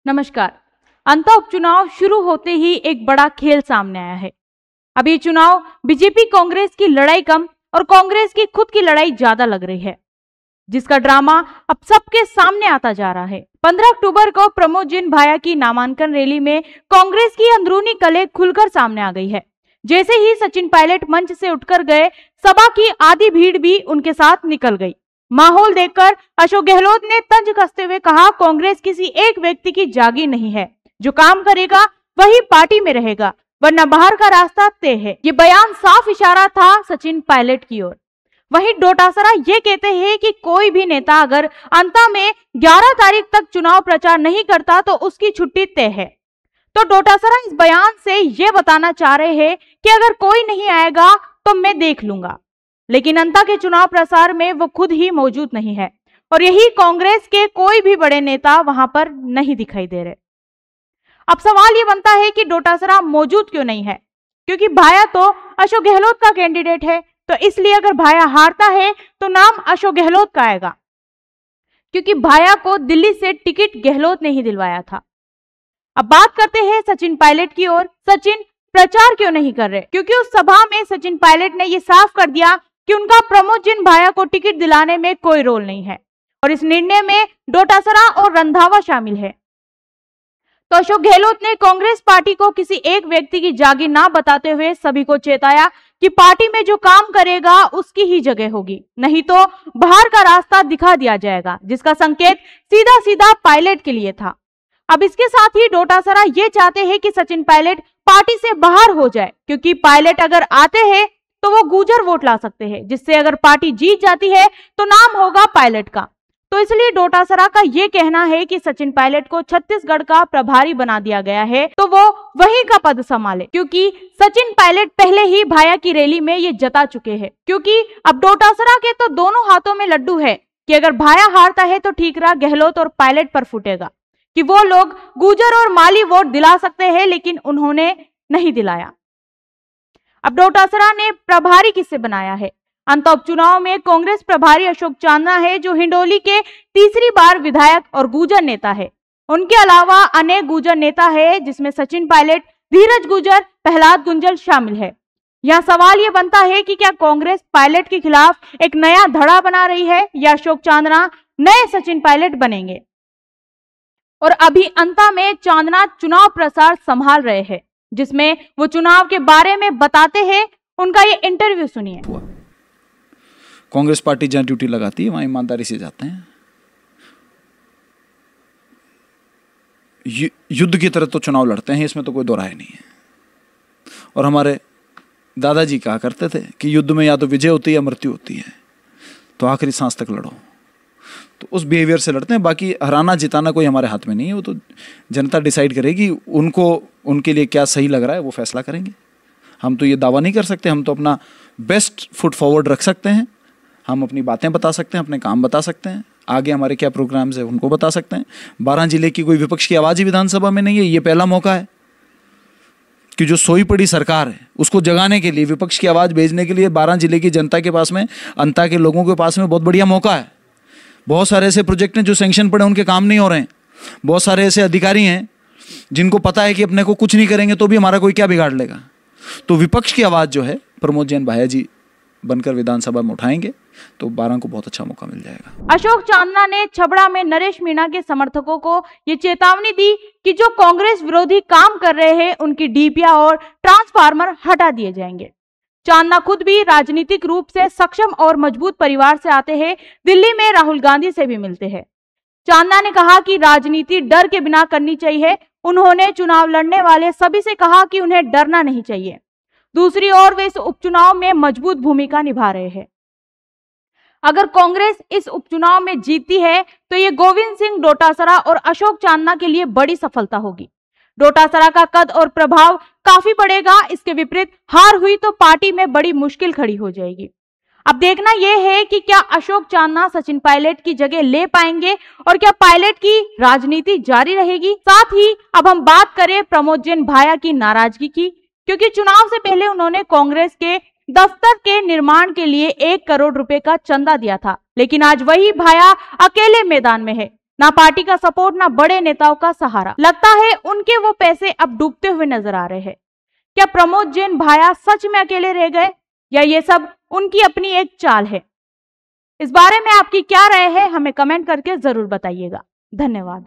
नमस्कार। अंता उपचुनाव शुरू होते ही एक बड़ा खेल सामने आया है। अब ये चुनाव बीजेपी कांग्रेस की लड़ाई कम और कांग्रेस की खुद की लड़ाई ज्यादा लग रही है, जिसका ड्रामा अब सबके सामने आता जा रहा है। 15 अक्टूबर को प्रमोद जैन भाया की नामांकन रैली में कांग्रेस की अंदरूनी कलह खुलकर सामने आ गई है। जैसे ही सचिन पायलट मंच से उठकर गए, सभा की आधी भीड़ भी उनके साथ निकल गई। माहौल देखकर अशोक गहलोत ने तंज कसते हुए कहा, कांग्रेस किसी एक व्यक्ति की जागीर नहीं है, जो काम करेगा वही पार्टी में रहेगा, वरना बाहर का रास्ता तय है। ये बयान साफ इशारा था सचिन पायलट की ओर। वहीं डोटासरा ये कहते हैं कि कोई भी नेता अगर अंता में 11 तारीख तक चुनाव प्रचार नहीं करता तो उसकी छुट्टी तय है। तो डोटासरा इस बयान से ये बताना चाह रहे हैं कि अगर कोई नहीं आएगा तो मैं देख लूंगा, लेकिन अंता के चुनाव प्रसार में वो खुद ही मौजूद नहीं है और यही कांग्रेस के कोई भी बड़े नेता वहां पर नहीं दिखाई दे रहे। अब सवाल ये बनता है कि डोटासरा मौजूद क्यों नहीं है, क्योंकि भाया तो अशोक गहलोत का कैंडिडेट है, तो इसलिए अगर भाया हारता है तो नाम अशोक गहलोत का आएगा, क्योंकि भाया को दिल्ली से टिकट गहलोत ने ही दिलवाया था। अब बात करते हैं सचिन पायलट की ओर। सचिन प्रचार क्यों नहीं कर रहे, क्योंकि उस सभा में सचिन पायलट ने यह साफ कर दिया कि उनका प्रमोद जैन भाया को टिकट दिलाने में कोई रोल नहीं है और इस निर्णय में डोटासरा और रंधावा शामिल है। तो अशोक गहलोत ने कांग्रेस पार्टी को किसी एक व्यक्ति की जागीर ना बताते हुए सभी को चेताया कि पार्टी में जो काम करेगा उसकी ही जगह होगी, नहीं तो बाहर का रास्ता दिखा दिया जाएगा, जिसका संकेत सीधा सीधा पायलट के लिए था। अब इसके साथ ही डोटासरा ये चाहते हैं कि सचिन पायलट पार्टी से बाहर हो जाए, क्योंकि पायलट अगर आते हैं तो वो गुर्जर वोट ला सकते हैं, जिससे अगर पार्टी जीत जाती है तो नाम होगा पायलट का। तो इसलिए डोटासरा का ये कहना है कि सचिन पायलट को छत्तीसगढ़ का प्रभारी बना दिया गया है, तो वो वहीं का पद संभाले, क्योंकि सचिन पायलट पहले ही भाया की रैली में ये जता चुके हैं। क्योंकि अब डोटासरा के तो दोनों हाथों में लड्डू है कि अगर भाया हारता है तो ठीक रहा, गहलोत और पायलट पर फूटेगा कि वो लोग गुर्जर और माली वोट दिला सकते हैं, लेकिन उन्होंने नहीं दिलाया। अब डोटासरा ने प्रभारी किससे बनाया है? अंता उपचुनाव में कांग्रेस प्रभारी अशोक चांदना है, जो हिंडोली के तीसरी बार विधायक और गुर्जर नेता है। उनके अलावा अनेक गुर्जर नेता है, जिसमें सचिन पायलट, धीरज गुर्जर, प्रहलाद गुंजल शामिल है। यह सवाल ये बनता है कि क्या कांग्रेस पायलट के खिलाफ एक नया धड़ा बना रही है या अशोक चांदना नए सचिन पायलट बनेंगे? और अभी अंता में चांदना चुनाव प्रसार संभाल रहे हैं, जिसमें वो चुनाव के बारे में बताते हैं। उनका ये इंटरव्यू सुनिए। कांग्रेस पार्टी जहां ड्यूटी लगाती है वहां ईमानदारी से जाते हैं। युद्ध की तरह तो चुनाव लड़ते हैं, इसमें तो कोई दो राय नहीं है। और हमारे दादाजी कहा करते थे कि युद्ध में या तो विजय होती है या मृत्यु होती है, तो आखिरी सांस तक लड़ो। तो उस बिहेवियर से लड़ते हैं। बाकी हराना जिताना कोई हमारे हाथ में नहीं है, वो तो जनता डिसाइड करेगी। उनको उनके लिए क्या सही लग रहा है वो फैसला करेंगे। हम तो ये दावा नहीं कर सकते, हम तो अपना बेस्ट फुट फॉरवर्ड रख सकते हैं। हम अपनी बातें बता सकते हैं, अपने काम बता सकते हैं, आगे हमारे क्या प्रोग्राम्स है उनको बता सकते हैं। 12 जिले की कोई विपक्ष की आवाज़ ही विधानसभा में नहीं है। ये पहला मौका है कि जो सोई पड़ी सरकार है उसको जगाने के लिए, विपक्ष की आवाज़ भेजने के लिए 12 जिले की जनता के पास में, अंता के लोगों के पास में बहुत बढ़िया मौका है। बहुत सारे ऐसे प्रोजेक्ट हैं जो सैंक्शन पड़े, उनके काम नहीं हो रहे हैं। बहुत सारे ऐसे अधिकारी हैं जिनको पता है कि अपने को कुछ नहीं करेंगे तो भी हमारा कोई क्या बिगाड़ लेगा। तो विपक्ष की आवाज़ जो है प्रमोद जैन भाया जी बनकर विधानसभा में उठाएंगे तो 12 को बहुत अच्छा मौका मिल जाएगा। अशोक चांदना ने छबड़ा में नरेश मीणा के समर्थकों को ये चेतावनी दी कि जो कांग्रेस विरोधी काम कर रहे हैं उनकी डीपीआई और ट्रांसफार्मर हटा दिए जाएंगे। चांदना खुद भी राजनीतिक रूप से सक्षम और मजबूत परिवार से आते हैं। दिल्ली में राहुल गांधी से भी मिलते हैं। चांदना ने कहा कि राजनीति डर के बिना करनी चाहिए। उन्होंने चुनाव लड़ने वाले सभी से कहा कि उन्हें डरना नहीं चाहिए। दूसरी ओर वे इस उपचुनाव में मजबूत भूमिका निभा रहे हैं। अगर कांग्रेस इस उपचुनाव में जीतती है तो ये गोविंद सिंह डोटासरा और अशोक चांदना के लिए बड़ी सफलता होगी। डोटासरा का कद और प्रभाव काफी बढ़ेगा। इसके विपरीत हार हुई तो पार्टी में बड़ी मुश्किल खड़ी हो जाएगी। अब देखना यह है कि क्या अशोक चांदना सचिन पायलट की जगह ले पाएंगे और क्या पायलट की राजनीति जारी रहेगी। साथ ही अब हम बात करें प्रमोद जैन भाया की नाराजगी की, क्योंकि चुनाव से पहले उन्होंने कांग्रेस के दफ्तर के निर्माण के लिए 1 करोड़ रुपए का चंदा दिया था, लेकिन आज वही भाया अकेले मैदान में है। ना पार्टी का सपोर्ट, ना बड़े नेताओं का सहारा। लगता है उनके वो पैसे अब डूबते हुए नजर आ रहे हैं। क्या प्रमोद जैन भाया सच में अकेले रह गए या ये सब उनकी अपनी एक चाल है? इस बारे में आपकी क्या राय है, हमें कमेंट करके जरूर बताइएगा। धन्यवाद।